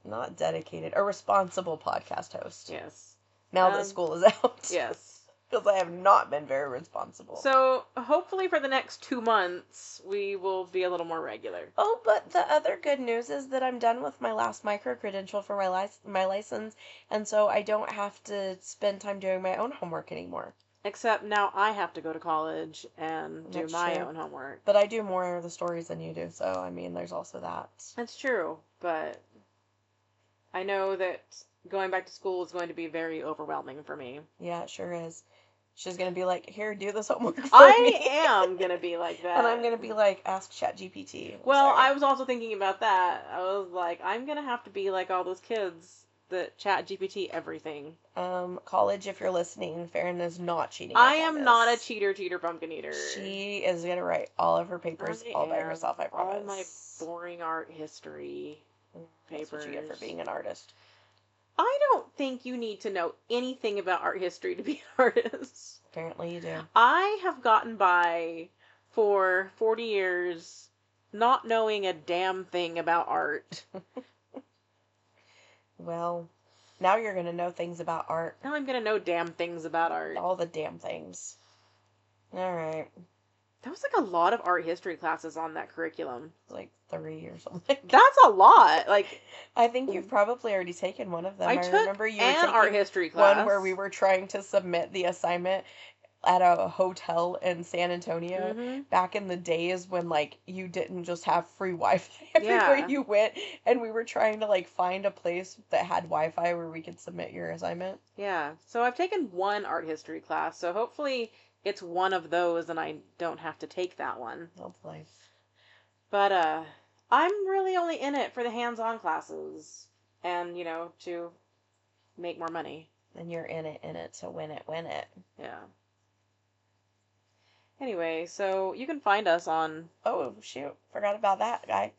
not dedicated, a responsible podcast host. Yes. Now that school is out. Yes. Because I have not been very responsible. So, hopefully for the next 2 months, we will be a little more regular. Oh, but the other good news is that I'm done with my last micro-credential for my license, and so I don't have to spend time doing my own homework anymore. Except now I have to go to college and do That's my true. own homework. But I do more of the stories than you do, so, I mean, there's also that. That's true, but I know that going back to school is going to be very overwhelming for me. Yeah, it sure is. She's gonna be like, here, do this homework for I me. am going to be like that. And I'm gonna be like, ask ChatGPT. Well, Sorry. I was also thinking about that. I was like, I'm going to have to be like all those kids that chat GPT everything. College, if you're listening, Farron is not cheating. I us on am this. not a cheater, pumpkin eater. She is gonna write all of her papers all by herself, I promise. All my boring art history papers. That's what you get for being an artist. I don't think you need to know anything about art history to be an artist. Apparently you do. I have gotten by for 40 years not knowing a damn thing about art. Well, Now you're going to know things about art. Now I'm gonna know damn things about art. All the damn things. All right. There was like a lot of art history classes on that curriculum. Like 3 or something. That's a lot. Like, I think you've probably already taken one of them. I took remember you were an taking art history class. one where we were trying to submit the assignment at a hotel in San Antonio back in the days when like you didn't just have free Wi-Fi everywhere Yeah. you went, and we were trying to like find a place that had Wi-Fi where we could submit your assignment. Yeah. So I've taken one art history class, so hopefully it's one of those and I don't have to take that one. Hopefully. But I'm really only in it for the hands-on classes and, to make more money. And you're in it to win it. Yeah. Anyway, so you can find us on... Oh, shoot. Forgot about that guy.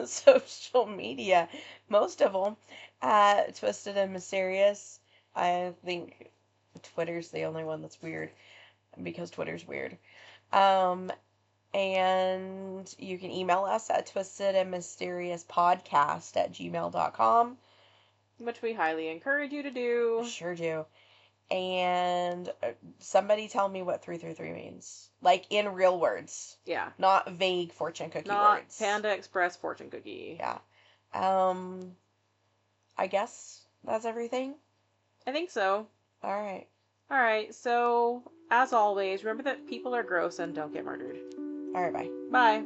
Social media. Most of them at Twisted and Mysterious. I think Twitter's the only one that's weird because Twitter's weird. And you can email us at twistedandmysteriousPodcast@gmail.com. Which we highly encourage you to do. Sure do. And somebody tell me what 333 means. Like in real words. Yeah. Not vague fortune cookie Not words. Panda Express fortune cookie. Yeah. I guess that's everything. I think so. All right. All right. So, as always, remember that people are gross and don't get murdered. All right, bye. Bye.